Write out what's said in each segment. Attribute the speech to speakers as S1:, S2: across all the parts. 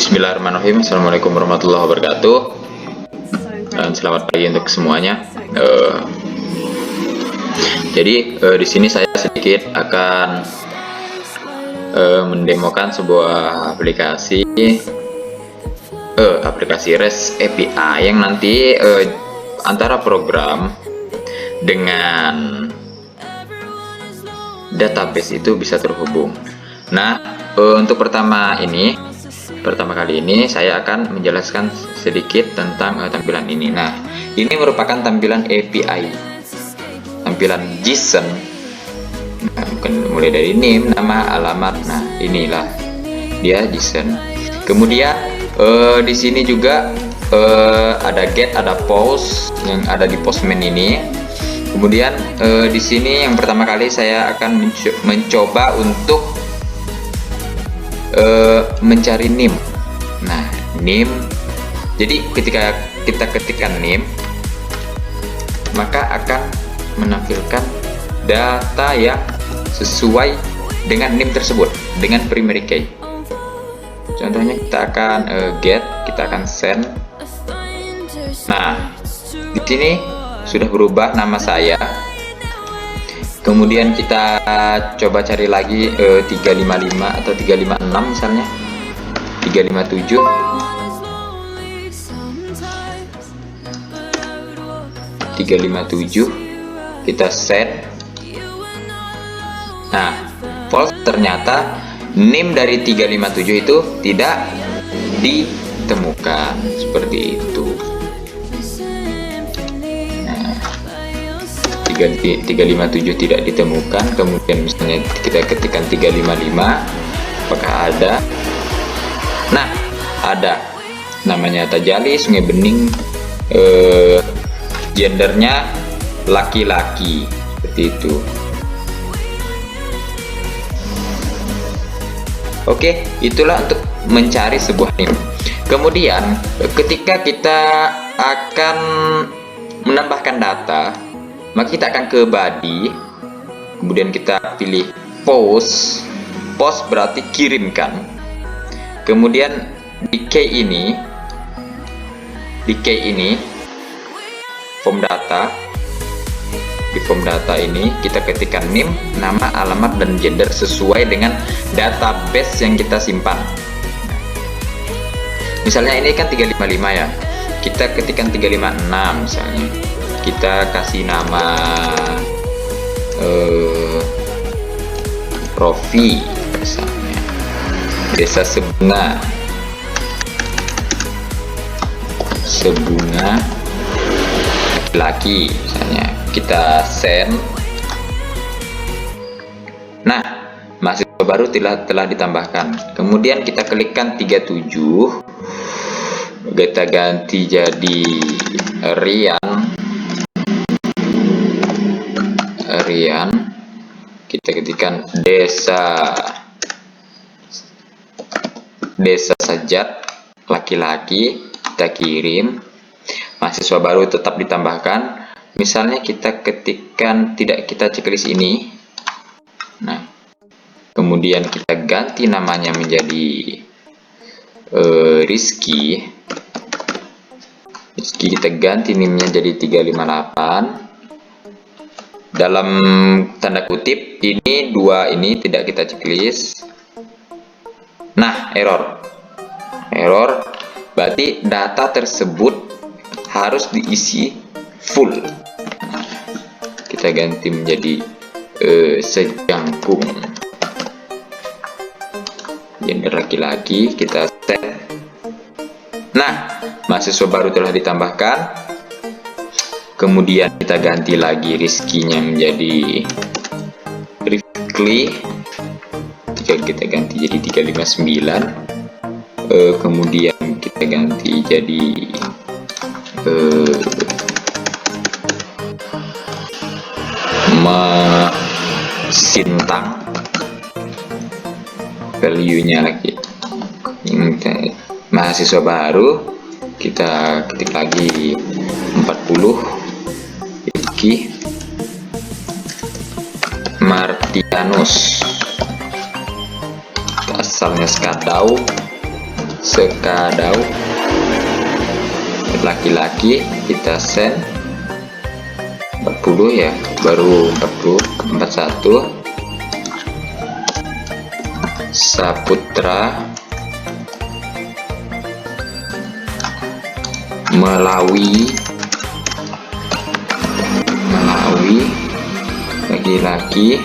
S1: Bismillahirrahmanirrahim. Assalamualaikum warahmatullahi wabarakatuh. Dan selamat pagi untuk semuanya. Di sini saya sedikit akan mendemokan sebuah aplikasi REST API yang nanti antara program dengan database itu bisa terhubung. Nah, untuk pertama kali ini saya akan menjelaskan sedikit tentang tampilan ini. Nah, ini merupakan tampilan API, tampilan JSON. Nah, mulai dari name, nama, alamat. Nah, inilah dia JSON. Kemudian di sini juga ada get, ada post yang ada di postman ini. Kemudian di sini yang pertama kali saya akan mencoba untuk mencari name. Nah, name. Jadi ketika kita ketikkan name, maka akan menampilkan data yang sesuai dengan name tersebut dengan primary key. Contohnya kita akan get, kita akan send. Nah, di sini sudah berubah nama saya. Kemudian kita coba cari lagi 355 atau 356 misalnya, 357. Kita set. Nah, false, ternyata name dari 357 itu tidak ditemukan, seperti itu. 357 tidak ditemukan. Kemudian misalnya kita ketikkan 355, apakah ada? Nah, ada, namanya Tajali, Sungai Bening, gendernya laki-laki, seperti itu. Oke, itulah untuk mencari sebuah name. Kemudian ketika kita akan menambahkan data, maka kita akan ke body, kemudian kita pilih post berarti kirimkan. Kemudian di key ini form data, di form data ini kita ketikkan name, nama, alamat, dan gender sesuai dengan database yang kita simpan. Misalnya ini kan 355 ya, kita ketikkan 356 misalnya. Kita kasih nama Rofi misalnya, Desa Sebunga laki misalnya. Kita send. Nah, mahasiswa baru telah ditambahkan. Kemudian kita klikkan 37, kita ganti jadi Rian, kita ketikkan desa Sajat laki-laki, kita kirim. Mahasiswa baru tetap ditambahkan. Misalnya kita ketikkan, tidak, kita checklist ini. Nah, kemudian kita ganti namanya menjadi Rizky, kita ganti NIM-nya jadi 358. Dalam tanda kutip ini dua ini tidak kita checklist. Nah, error berarti data tersebut harus diisi full. Kita ganti menjadi Sejangkung, gender laki-laki, kita set. Nah, mahasiswa baru telah ditambahkan. Kemudian kita ganti lagi Rizky-nya menjadi Rifkli, kita ganti jadi 359. Kemudian kita ganti jadi Sintang, value-nya lagi. Mahasiswa baru kita ketik lagi 40. Martianus, asalnya Skadau, Sekadau laki-laki kita send 40 ya, baru 40 41 Saputra Melawi laki-laki,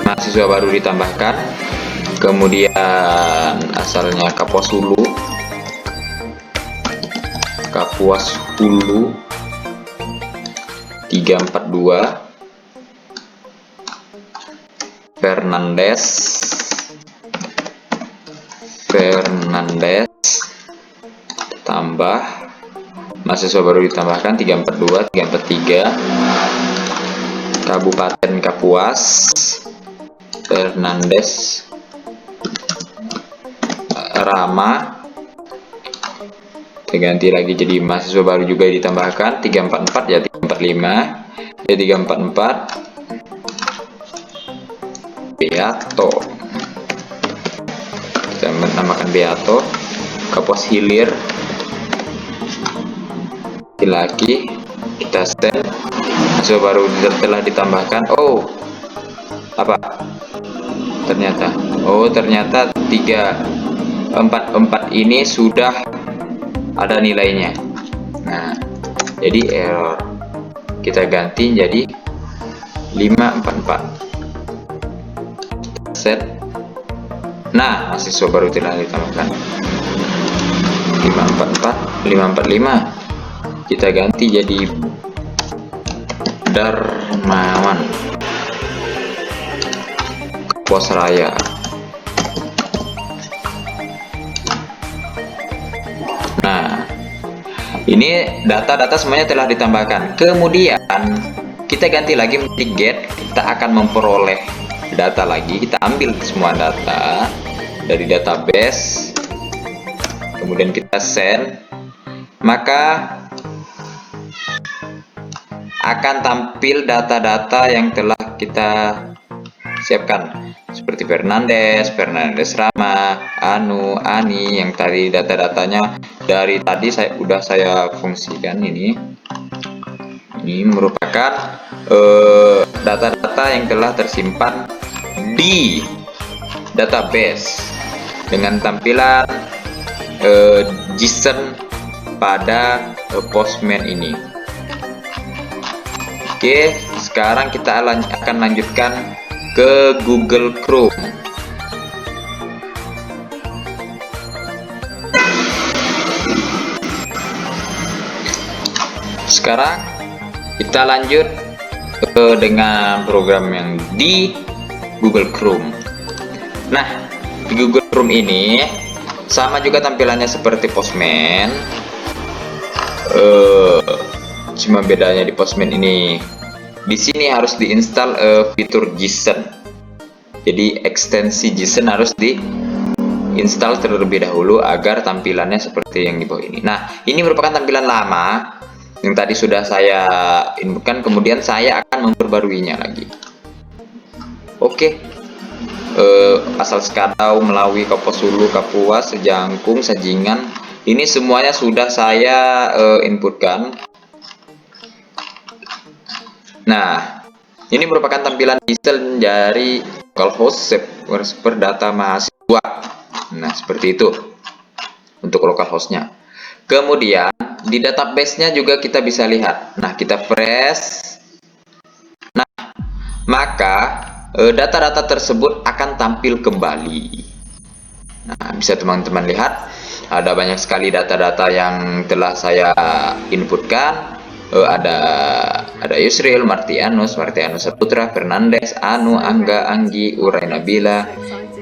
S1: mahasiswa baru ditambahkan, kemudian asalnya Kapuas Hulu 342 Fernandes tambah mahasiswa baru ditambahkan 342 343 Kabupaten Kapuas Fernandes Rama, ganti lagi jadi mahasiswa baru juga ditambahkan 344 ya 345 ya 344 Beato, kita menamakan Beato. Kapuas Hilir laki-laki kita send, mahasiswa baru telah ditambahkan. Oh apa ternyata 344 ini sudah ada nilainya. Nah jadi error, kita ganti jadi 544 set. Nah mahasiswa baru telah ditambahkan 545 kita ganti jadi Darmawan Kapuas Raya. Nah ini data-data semuanya telah ditambahkan. Kemudian kita ganti lagi menjadi get, kita akan memperoleh data lagi. Kita ambil semua data dari database, kemudian kita send, maka akan tampil data-data yang telah kita siapkan seperti Fernandes Rama, Anu, Ani, yang tadi data-datanya dari tadi saya fungsikan. Ini merupakan data-data yang telah tersimpan di database dengan tampilan JSON pada Postman ini. Oke, sekarang kita akan lanjutkan ke Google Chrome. Sekarang kita lanjut dengan program yang di Google Chrome. Nah, di Google Chrome ini sama juga tampilannya seperti Postman. Cuma bedanya di Postman ini, di sini harus diinstal fitur JSON. Jadi ekstensi JSON harus diinstal terlebih dahulu agar tampilannya seperti yang di bawah ini. Nah, ini merupakan tampilan lama yang tadi sudah saya inputkan, kemudian saya akan memperbaruinya lagi. Oke. Asal Sekadau, Melawi, Kapuas Hulu, Kapuas, Sejangkung, Sajingan, ini semuanya sudah saya inputkan. Nah, ini merupakan tampilan JSON dari localhost server data mahasiswa. Nah, seperti itu untuk localhostnya. Kemudian di database-nya juga kita bisa lihat. Nah, kita press. Nah, maka data-data tersebut akan tampil kembali. Nah, bisa teman-teman lihat ada banyak sekali data-data yang telah saya inputkan. Ada Yusril, Martianus Saputra, Fernandes, Anu, Angga, Anggi, Urai Nabila.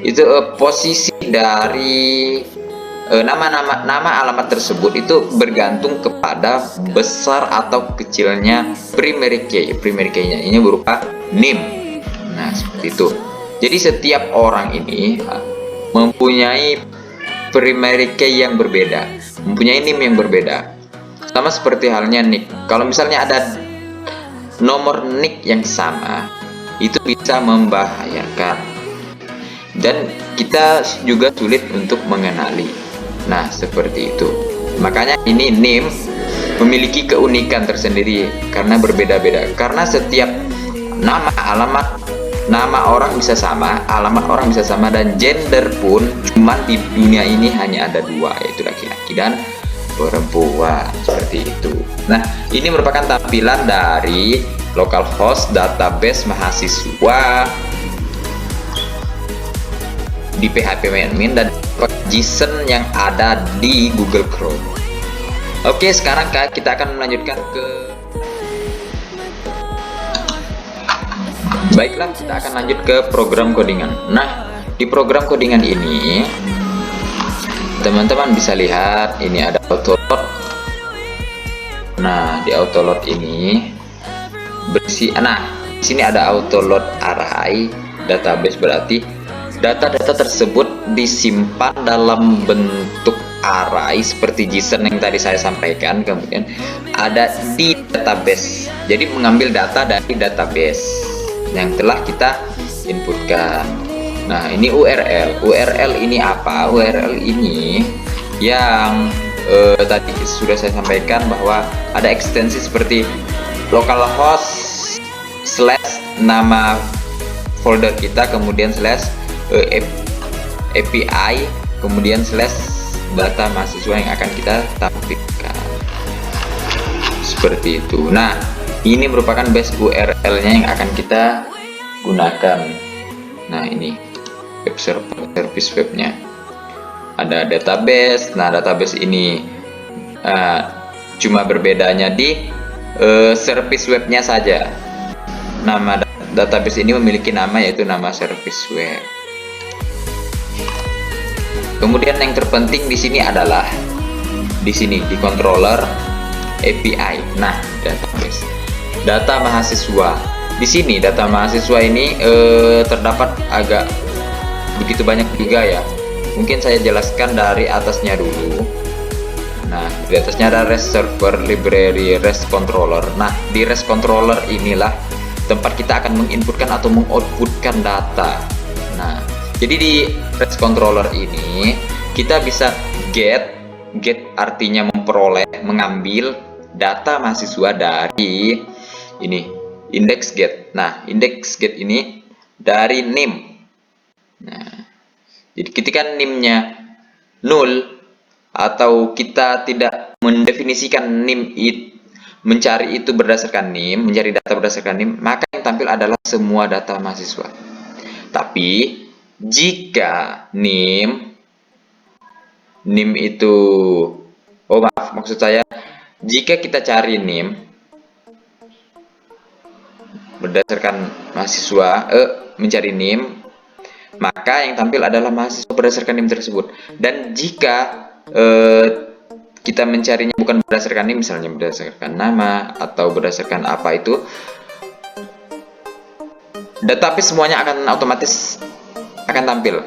S1: Itu posisi dari nama alamat tersebut itu bergantung kepada besar atau kecilnya primary key. Primary key-nya ini berupa NIM. Nah, seperti itu. Jadi setiap orang ini mempunyai primary key yang berbeda, mempunyai NIM yang berbeda. Sama seperti halnya nick. Kalau misalnya ada nomor nick yang sama, itu bisa membahayakan. dan kita juga sulit untuk mengenali. Nah, seperti itu. Makanya ini NIM memiliki keunikan tersendiri karena berbeda-beda. Karena setiap nama, alamat, nama orang bisa sama, alamat orang bisa sama, dan gender pun cuma di dunia ini hanya ada dua, yaitu laki-laki dan perempuan, seperti itu. Nah, ini merupakan tampilan dari localhost database mahasiswa di php-admin dan JSON yang ada di Google Chrome. Oke, sekarang kita akan melanjutkan ke baiklah, kita akan lanjut ke program codingan. Nah, di program codingan ini teman-teman bisa lihat ini ada autoload. Nah, di autoload ini berisi, nah di sini ada autoload array database, berarti data-data tersebut disimpan dalam bentuk array seperti JSON yang tadi saya sampaikan. Kemudian ada di database, jadi mengambil data dari database yang telah kita inputkan. Nah, ini URL ini apa? URL ini yang tadi sudah saya sampaikan bahwa ada ekstensi seperti localhost slash nama folder kita, kemudian slash API, kemudian slash data mahasiswa yang akan kita tampilkan, seperti itu. Nah, ini merupakan base URL-nya yang akan kita gunakan. Nah, ini web server, service webnya, ada database. Nah, database ini cuma berbedanya di service webnya saja. Nama database ini memiliki nama, yaitu nama service web. Kemudian yang terpenting di sini adalah di sini di controller API. Nah, database data mahasiswa. Di sini data mahasiswa ini terdapat agak begitu banyak juga ya. Mungkin saya jelaskan dari atasnya dulu. Nah, di atasnya ada REST server, library, REST controller. Nah, di REST controller inilah tempat kita akan menginputkan atau mengoutputkan data. Nah, jadi di REST controller ini kita bisa get artinya memperoleh, mengambil data mahasiswa dari ini index get. Nah, index get ini dari NIM. Nah, jadi ketika NIM-nya null atau kita tidak mendefinisikan NIM mencari itu berdasarkan NIM, mencari data berdasarkan NIM, maka yang tampil adalah semua data mahasiswa. Tapi jika NIM itu, oh maaf, maksud saya jika kita cari NIM berdasarkan mahasiswa, mencari NIM, maka yang tampil adalah mahasiswa berdasarkan NIM tersebut. Dan jika kita mencarinya bukan berdasarkan NIM, misalnya berdasarkan nama atau berdasarkan apa itu, database semuanya akan otomatis akan tampil.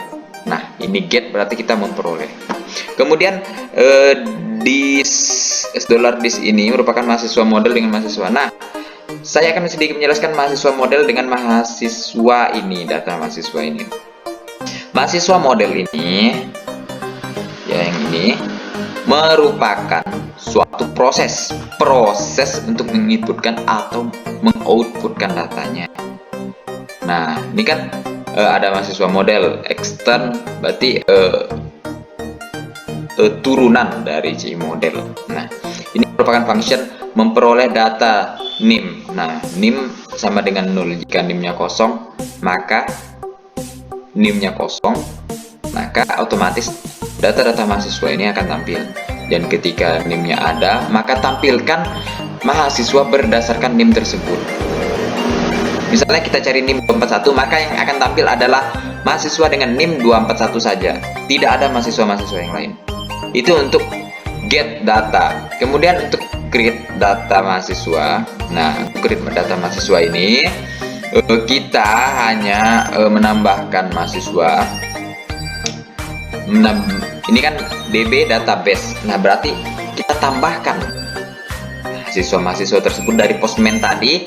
S1: Nah, ini get berarti kita memperoleh. Kemudian $dis ini merupakan mahasiswa model dengan mahasiswa. Nah, saya akan sedikit menjelaskan mahasiswa model dengan mahasiswa ini, data mahasiswa ini. Mahasiswa model ini, ya yang ini, merupakan suatu proses untuk menginputkan atau mengoutputkan datanya. Nah, ini kan ada mahasiswa model extern, berarti turunan dari si model. Nah, ini merupakan function memperoleh data NIM. Nah, NIM sama dengan 0. Jika NIM-nya kosong, maka otomatis data-data mahasiswa ini akan tampil. Dan ketika NIM-nya ada, maka tampilkan mahasiswa berdasarkan NIM tersebut. Misalnya kita cari NIM 241, maka yang akan tampil adalah mahasiswa dengan NIM 241 saja. Tidak ada mahasiswa-mahasiswa yang lain. Itu untuk get data. Kemudian untuk create data mahasiswa. Nah, untuk create data mahasiswa ini kita hanya menambahkan mahasiswa. Ini kan DB database. Nah, berarti kita tambahkan mahasiswa-mahasiswa tersebut dari postman tadi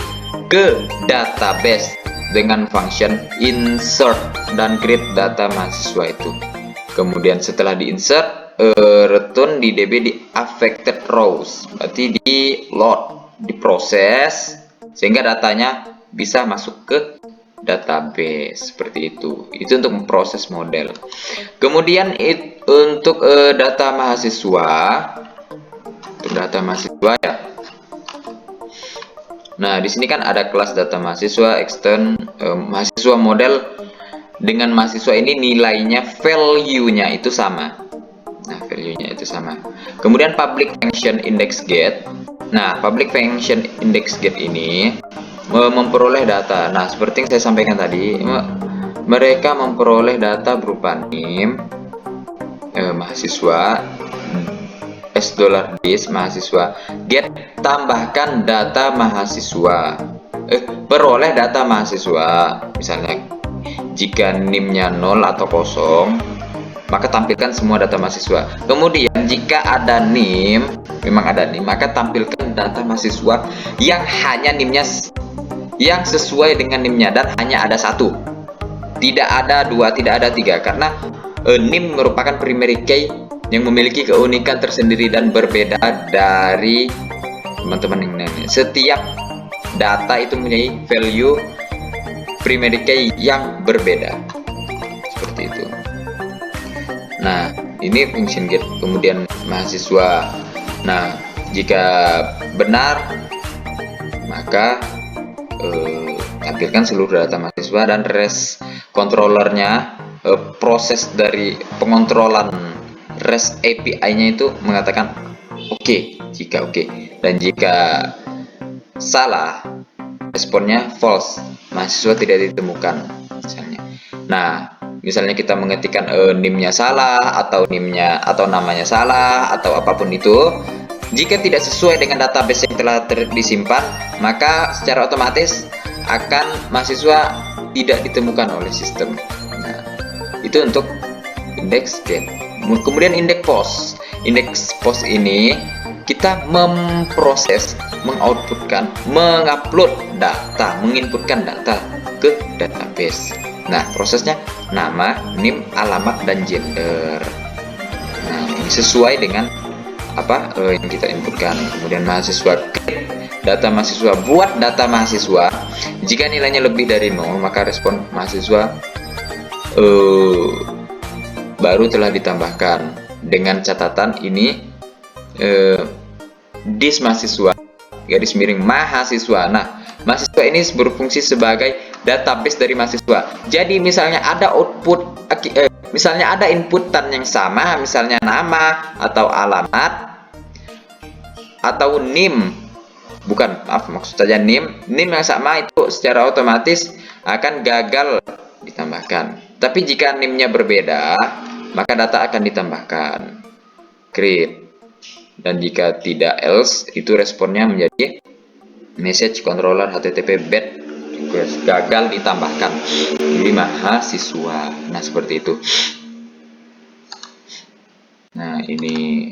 S1: ke database. dengan function insert dan create data mahasiswa itu. Kemudian setelah di insert, return di DB di affected rows, berarti di load, diproses sehingga datanya bisa masuk ke database seperti itu. Itu untuk memproses model. Kemudian untuk data mahasiswa, ya. Nah, di sini kan ada kelas data mahasiswa, extend mahasiswa model dengan mahasiswa ini nilainya, value-nya itu sama. Nah, value-nya itu sama. Kemudian public function index get. Nah, public function index get ini memperoleh data. Nah, seperti yang saya sampaikan tadi, mereka memperoleh data berupa NIM mahasiswa, $dis mahasiswa, get tambahkan data mahasiswa, peroleh data mahasiswa. Misalnya jika NIM-nya 0 atau kosong, maka tampilkan semua data mahasiswa. Kemudian jika ada NIM, memang ada NIM, maka tampilkan data mahasiswa yang hanya NIM-nya yang sesuai dengan NIM-nya dan hanya ada satu, tidak ada dua, tidak ada tiga, karena NIM merupakan primary key yang memiliki keunikan tersendiri dan berbeda dari teman-teman yang lainnya. Setiap data itu mempunyai value primary key yang berbeda, seperti itu. Nah, ini function get. Kemudian mahasiswa. Nah, jika benar, maka tampilkan seluruh data mahasiswa, dan REST controllernya, proses dari pengontrolan REST API-nya itu mengatakan oke, jika oke, dan jika salah, responnya false, mahasiswa tidak ditemukan misalnya. Nah, misalnya kita mengetikkan NIM-nya salah, atau NIM-nya atau namanya salah, atau apapun itu, jika tidak sesuai dengan database yang telah disimpan, maka secara otomatis akan mahasiswa tidak ditemukan oleh sistem. Nah, itu untuk index get. Kemudian index post. Index post ini kita memproses, mengoutputkan, mengupload data, menginputkan data ke database. Nah, prosesnya nama, NIM, alamat, dan gender. Nah, ini sesuai dengan apa yang kita inputkan. Kemudian mahasiswa create data mahasiswa, buat data mahasiswa. Jika nilainya lebih dari 0, maka respon mahasiswa baru telah ditambahkan, dengan catatan ini dis mahasiswa garis miring mahasiswa. Nah, mahasiswa ini berfungsi sebagai database dari mahasiswa. Jadi misalnya ada output, misalnya ada inputan yang sama, misalnya nama atau alamat atau NIM, maksud saja NIM yang sama, itu secara otomatis akan gagal ditambahkan. Tapi jika NIM-nya berbeda, maka data akan ditambahkan, create. Dan jika tidak, else, itu responnya menjadi message controller HTTP bad request, gagal ditambahkan di mahasiswa. Nah, seperti itu. Nah, ini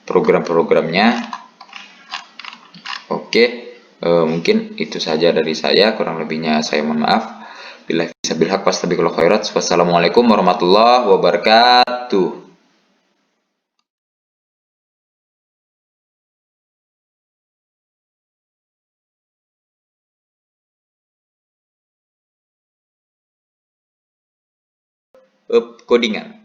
S1: program-programnya. Oke, mungkin itu saja dari saya, kurang lebihnya saya mohon maaf. Bila bisa bilhaq wastabiqul khairat. Wassalamualaikum warahmatullahi wabarakatuh. Codingan.